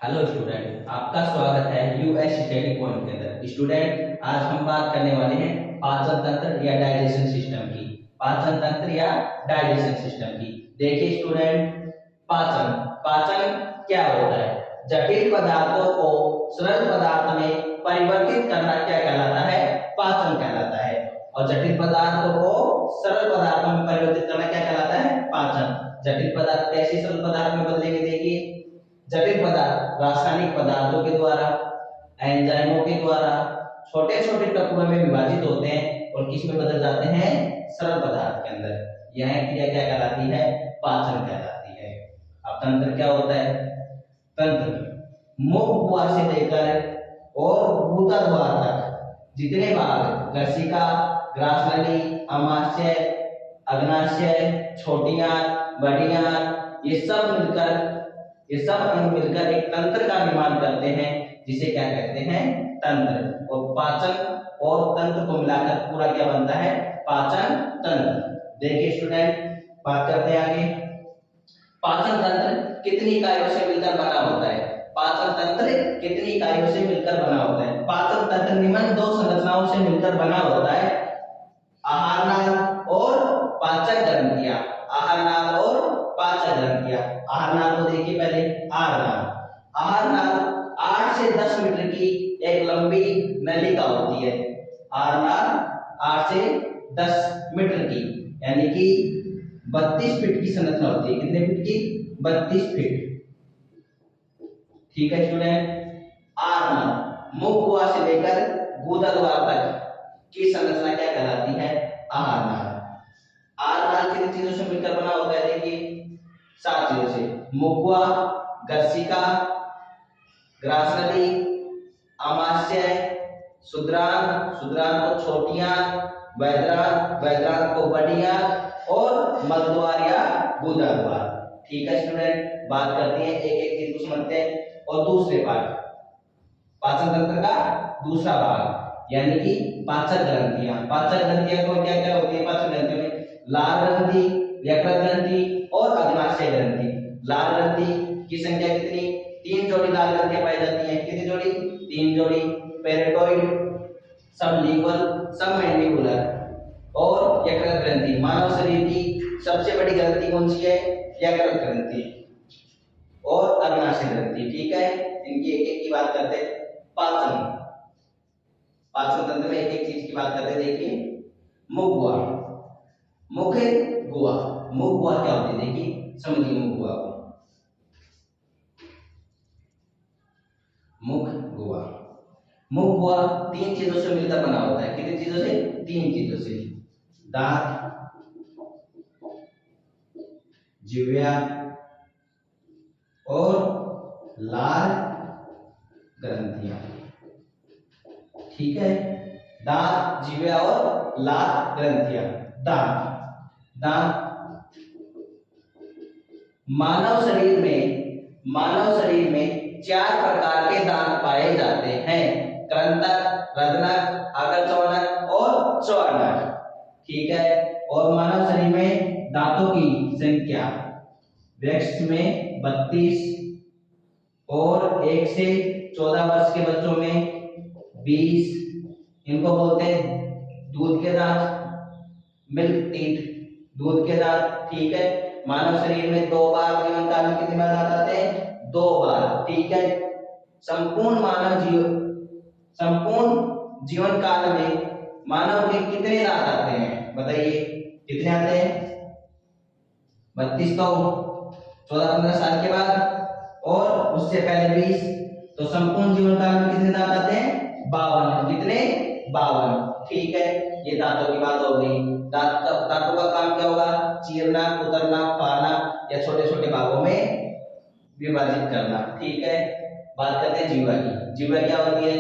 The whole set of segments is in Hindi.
हेलो स्टूडेंट, आपका स्वागत है यूएस स्टडी पॉइंट के अंदर। स्टूडेंट, आज हम बात करने वाले हैं पाचन तंत्र या डाइजेशन सिस्टम की। पाचन तंत्र या डाइजेशन सिस्टम की। देखिए स्टूडेंट, पाचन पाचन क्या होता है? जटिल पदार्थों को सरल पदार्थ में परिवर्तित करना क्या कहलाता है? पाचन कहलाता है। और जटिल पदार्थों को सरल पदार्थों में परिवर्तित करना क्या कहलाता है? पाचन। जटिल पदार्थ कैसे सरल पदार्थ में बदलेंगे? देखिए, जटिल पदार्थ रासायनिक पदार्थों के द्वारा, एंजाइमों के द्वारा छोटे छोटे टुकड़ों में विभाजित होते हैं और किस में बदल जाते हैं? सरल पदार्थ के अंदर। यह क्रिया क्या कहलाती है? पाचन कहलाती है। अब तंत्र क्या होता है? तंत्र मुख द्वार से लेकर और गुदा द्वार तक जितने भाग ग्रसिका, ग्रासनली, अमाशय, अग्नाशय, छोटी आंत, बड़ी आंत, ये सब अंग मिलकर एक तंत्र का निर्माण करते हैं, जिसे क्या कहते हैं? तंत्र। और पाचन और तंत्र को मिलाकर पूरा क्या बनता है? पाचन तंत्र। देखिए स्टूडेंट, बात करते हैं आगे। पाचन तंत्र कितनी इकाइयों से मिलकर बना होता है? पाचन तंत्र कितनी इकाइयों से मिलकर बना होता है? पाचन तंत्र निम्न दो संरचनाओं से मिलकर बना होता है: आहार नाल और पाचक ग्रंथियां। आहार नाल और पाचक ग्रंथियां। आहार नाल को देखिए पहले। आहार नाल 8 से 10 मीटर की एक लंबी नलिका होती है। आहार नाल 8 से 10 मीटर की, यानी कि 32 फीट की संरचना होती है। कितने फीट की? 32 फीट। ठीक है स्टूडेंट। आहार नाल मुख द्वार से लेकर गुदा द्वार तक की संरचना क्या कहलाती है? आहार नाल। आहार नाल किन चीजों से मिलकर बना होता है? देखिए, 7 चीजों से: मुखवा, ग्रसिका, ग्रासनली, अमाशय, सुद्रांग, सुद्रांग को छोटी आंत, वैद्रांग, वैद्रांग को बड़ी आंत और मलद्वार या गुदा द्वार। ठीक है स्टूडेंट, बात करते हैं एक एक चीज को समझते हैं। और दूसरे पार्ट, पाचन तंत्र का दूसरा भाग, यानी कि पाचक ग्रंथियां। पाचक ग्रंथियां को क्या क्या होती है? पाचक ग्रंथियों में लाल ग्रंथि, यकृत ग्रंथि और अग्नाशय ग्रंथि। लाल ग्रंथि की संख्या कितनी? 3 जोड़ी लाल ग्रंथियां पाई जाती हैं। कितनी जोड़ी? 3 जोड़ी। पेरिटोइड, सबलिंगुअल, सबमैंडिबुलर और यकृत ग्रंथि। मानव शरीर की सबसे बड़ी ग्रंथि कौन सी है? यकृत ग्रंथि और अग्नाशय ग्रंथि। ठीक है, इनकी एक एक की बात करते हैं। पाचन पाचन तंत्र में एक एक चीज की बात करते हैं। देखिए, मुख गुहा, मुख गुहा। मुख गुहा क्या होती है? देखिए, समझिए मुख गुहा को। मुख गुहा, मुख गुहा 3 चीजों से मिलकर बना होता है। कितनी चीजों से? 3 चीजों से: दांत, जिह्वा और लाल ग्रंथियां। ठीक है, दांत, जिह्वा और लाल ग्रंथियां। दांत मानव शरीर में 4 प्रकार के दांत पाए जाते हैं: कृंतक, रत्नक, अग्रचौनक और चौअर्णक। ठीक है, और मानव शरीर में दांतों की संख्या वयस्क में 32 और 1 से 14 वर्ष के बच्चों में 20। इनको बोलते हैं दूध के दांत, मिल्क टीथ, दूध के दांत। ठीक है, मानव शरीर में 2 बार जीवन काल में कितने बार दांत आते हैं? 2 बार। ठीक है, संपूर्ण जीवन काल में मानव के कितने दांत आते हैं? बताइए, कितने आते हैं? 32 तो 14-15 साल के बाद, और उससे पहले 20। तो संपूर्ण जीवन काल में कितने दांत आते हैं? 52। कितने? 52। ठीक है, ये दांतों की बात हो गई। दांतों का काम क्या होगा? चीरना, कुतरना, फाड़ना या छोटे छोटे भागों में विभाजित करना। ठीक है, बात करते हैं जीवा की। जीवा क्या होती है?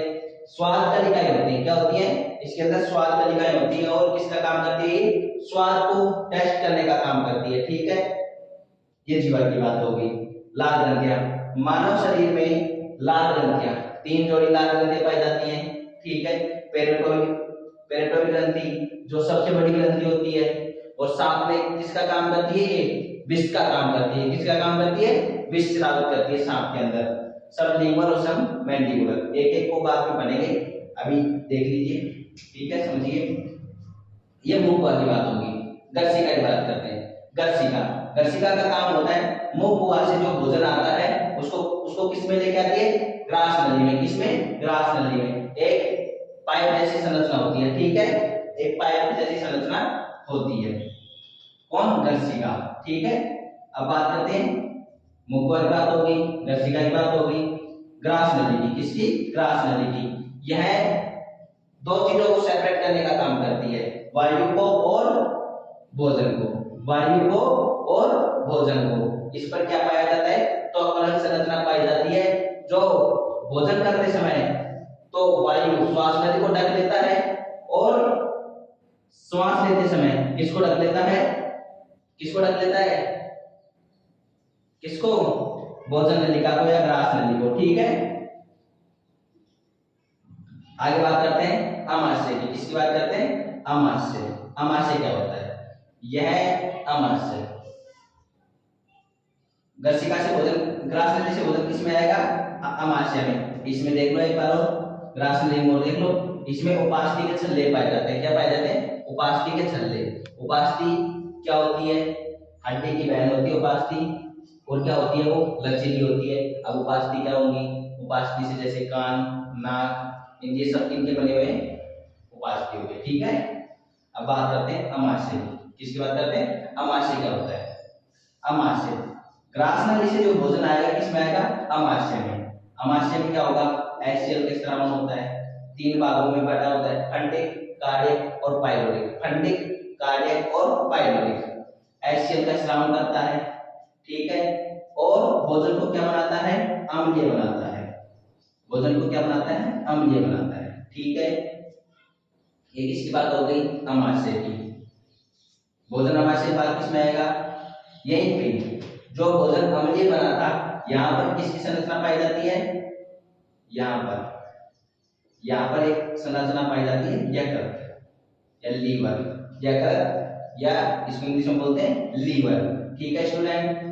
स्वाद कलिकाएं होती है। क्या होती है? इसके अंदर स्वाद कलिकाएं होती है। और किसका काम करती है? स्वाद को टेस्ट करने का काम करती है। ठीक है, ये जीवा की बात हो गई। लाल ग्रंथियां, मानव शरीर में लाल ग्रंथियां 3 जोड़ी लाल ग्रंथियां पाई जाती हैं। ठीक है, पेरिटोइड ग्रंथि जो सबसे बड़ी ग्रंथि होती है, और साथ में किसका काम करती है? ये विष का काम करती है। किसका काम करती है? विष स्रावित करती है सांप के अंदर। सब लिंगुअल और सब मैंडिबुलर। एक एक को बाद में बनेंगे, अभी देख लीजिए, ठीक है, समझिए। ये मुख वाली बात होगी। गर्सिका की बात करते हैं। गर्सिका, गर्सिका का काम होता है मुख वाल से जो भोजन आता है उसको उसको किस में लेके आती है? ग्रास नली में। किसमें? ग्रास नली में। एक पाइप जैसी संरचना होती है, ठीक है, एक पाइप जैसी संरचना होती है। कौन? गर्सिका, ठीक है। अब बात करते हैं, मुख वाली बात होगी, गर्सिका की बात होगी, ग्रास नली की। किसकी? ग्रास नली की। यह दो चीजों को सेपरेट करने का काम करती है, वायु को और भोजन को। वायु को और भोजन को। इस पर क्या पाया जाता है? तो अलग संरचना पाई जाती है। जो भोजन करते समय तो वायु श्वास नली को ढक लेता है, और श्वास लेते समय किसको ढक लेता है? किसको ढक लेता है? किसको? भोजन नलिका को या ग्रास नली को, ठीक है। आगे बात करते हैं अमाशय की। किसकी बात करते हैं? अमाशय। अमाशय क्या होता है? यह अमाशय गर्सिका से भोजन, ग्रास नली से भोजन किसमें आएगा? अमाशय में। इसमें देख लो एक बार और, ग्रास नली में देख लो, इसमें उपास्थि के छल्ले पाए जाते हैं। क्या पाए जाते हैं? उपास्थि के छल्ले। उपास्थि क्या होती है? हड्डी की बहन होती है उपास्थि, और क्या होती है? वो लचीली होती है। अब उपास्थि क्या होंगी? उपास्थि से जैसे कान, नाक, ये सब किनके बने हुए हैं? उपास्थि हो गए, ठीक है। अब बात करते हैं अमाशय की। किसकी बात करते हैं? अमाशय क्या होता है? अमाशय, ग्रास नली से जो भोजन आएगा किसमें आएगा? अमाशय में। अमाशय में क्या होगा? HCl का स्रावन होता है। तीन भागों में बटा होता है, फंडिक, कार्डियक और पाइलोरिक। फंडिक, कार्डियक और पाइलोरिक। HCl का स्रावन करता है, ठीक है, और भोजन को क्या बनाता है? अम्लीय बनाता है। भोजन को क्या बनाता है? अम्लीय बनाता है, ठीक है। ये किसकी बात हो गई? अमाशय की। भोजन अमाशय बात किसमें आएगा? यहीं पे जो भोजन अम्लीय बना था, यहाँ पर किसकी संरचना पाई जाती है? यहाँ पर एक संरचना पाई जाती है यकृत या लीवर। यकृत या इसको इंग्लिश में बोलते हैं लीवर, ठीक है स्टूडेंट।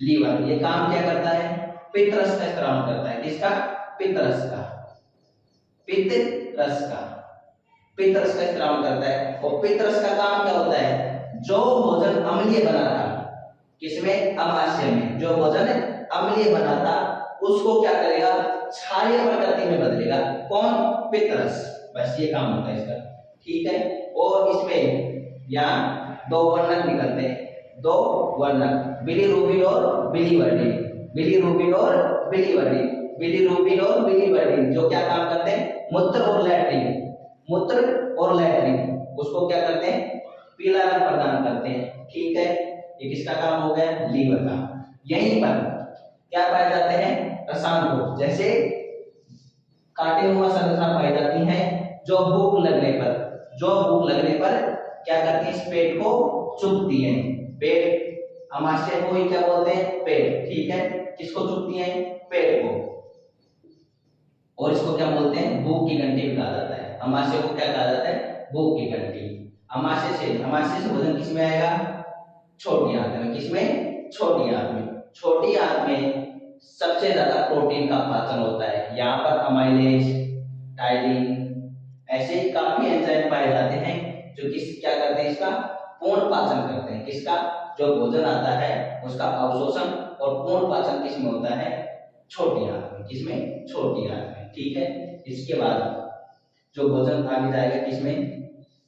लीवर ये काम क्या करता है? पित्त रस का स्रावन करता है। किसका? पित्त रस का। पित्त रस का, पित्त रस का स्रावन करता है। और पित्त रस का काम क्या होता है? जो भोजन अम्लीय बना था, किसमें? अमाशय में। जो भोजन अम्लीय बना था उसको क्या करेगा? क्षारीय प्रकृति में बदलेगा। कौन? पित्त रस। बस ये काम होता है इसका, ठीक है। और इसमें यहाँ दो वर्णक निकलते हैं, दो वर्णक, बिलीरुबिन और बिलीवर्डिन। बिलीरुबिन और बिलीवर्डिन, बिलीरुबिन और बिलीवर्डिन जो क्या काम करते हैं? मूत्र और लैट्रिन, मूत्र और लैट्रिन उसको क्या करते हैं? पीला रंग प्रदान करते हैं, ठीक है। ये किसका काम हो गया? लीवर का। यहीं पर क्या पाए जाते हैं? रसायनों, जैसे कांटेनुमा संरचना पाई जाती है, जो भूख लगने पर, जो भूख लगने पर क्या करती है? इस पेट को चुभती है। पेट, अमाशय को ही क्या बोलते हैं? पेट, ठीक है। किसको चुभती है? पेट को। और इसको क्या बोलते हैं? भूख की घंटी भी कहा जाता है। अमाशय को क्या कहा जाता है? भूख की घंटी। अमाशय से भोजन किसमें आएगा? छोटी आंत में। किसमें? छोटी आंत में। छोटी आंत में सबसे ज्यादा प्रोटीन का पाचन होता है। यहाँ पर अमाइलेज, टाइलिन, ऐसे काफी एंजाइम पाए जाते हैं जो किस क्या करते हैं? इसका पूर्ण पाचन करते हैं। किसका? जो भोजन आता है उसका अवशोषण और पूर्ण पाचन किसमें होता है? छोटी आंत में। किसमें? छोटी आंत में, ठीक है। इसके बाद जो भोजन आगे जाएगा किसमें?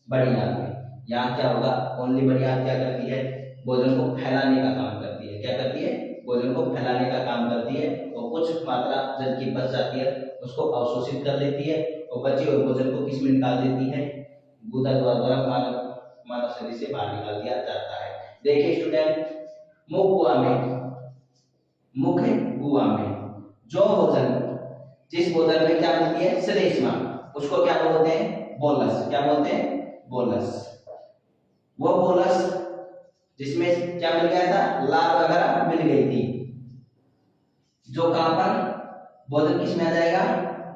बड़ी आंत में। यहाँ क्या होगा? ओनली बड़ी आंत क्या करती है? भोजन को फैलाने का काम करती है। क्या करती है? भोजन को फैलाने का काम करती है, और कुछ मात्रा जल की बच जाती है उसको अवशोषित कर लेती है, और बचे हुए भोजन को किसमें निकाल देती है? गुदा द्वारा मानव शरीर से बाहर निकाल दिया जाता है। देखिए स्टूडेंट, मुख गुहा में जो भोजन, जिस भोजन में क्या मिलती है? श्लेष्मा, उसको क्या बोलते हैं? बोलस। क्या बोलते हैं? बोलस। वो बोलस जिसमें क्या मिल गया था? लार वगैरह मिल गई थी, जो कहां पर? भोजन किसमें आ जाएगा?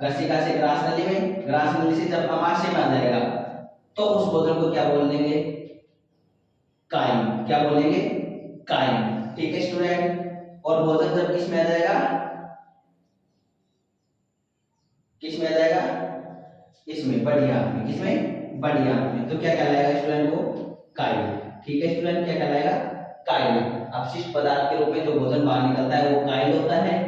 गर्सिका से ग्रास नली में, ग्रास नली से जब अमाशय में आ जाएगा तो उस भोजन को क्या बोल देंगे? काइम। क्या बोलेंगे? काइम, ठीक है स्टूडेंट। और भोजन जब किसमें आ जाएगा? किसमें, बड़ी आंत में, किसमें, बड़ी आंत में। तो क्या कहलाएगा स्टूडेंट, वो काइल। ठीक है स्टूडेंट, क्या कहलाएगा, काइल। अपशिष्ट पदार्थ के रूप में जो भोजन बाहर निकलता है वो काइल होता है,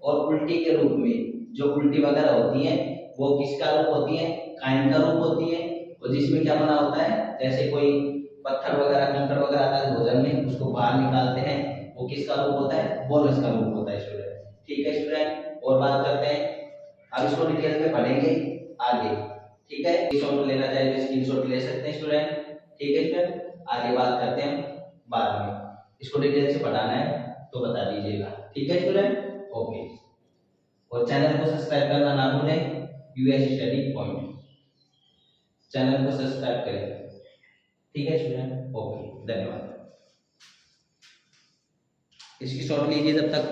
और उल्टी के रूप में जो उल्टी वगैरह होती है वो किसका रूप होती है, काइन का रूप होती है। और जिसमें क्या बना होता है, जैसे कोई पत्थर वगैरह कंकड़ वगैरह आता है भोजन में, उसको बाहर निकालते हैं, वो किसका रूप होता है, बोलस का रूप होता है स्टूडेंट। ठीक है स्टूडेंट, और बात करते हैं, अब इसको डिटेल में पढ़ेंगे आगे। ठीक है, स्क्रीनशॉट लेना चाहे तो स्क्रीनशॉट ले सकते हैं स्टूडेंट। ठीक है स्टूडेंट, आगे बात करते हैं बाद में, इसको डिटेल से पढ़ाना है तो बता दीजिएगा। ठीक है स्टूडेंट, ओके। और चैनल को सब्सक्राइब करना ना भूलें, यूएस स्टडी पॉइंट, चैनल को सब्सक्राइब करें। ठीक है स्टूडेंट, ओके, धन्यवाद। इसकी शॉट लीजिए जब तक।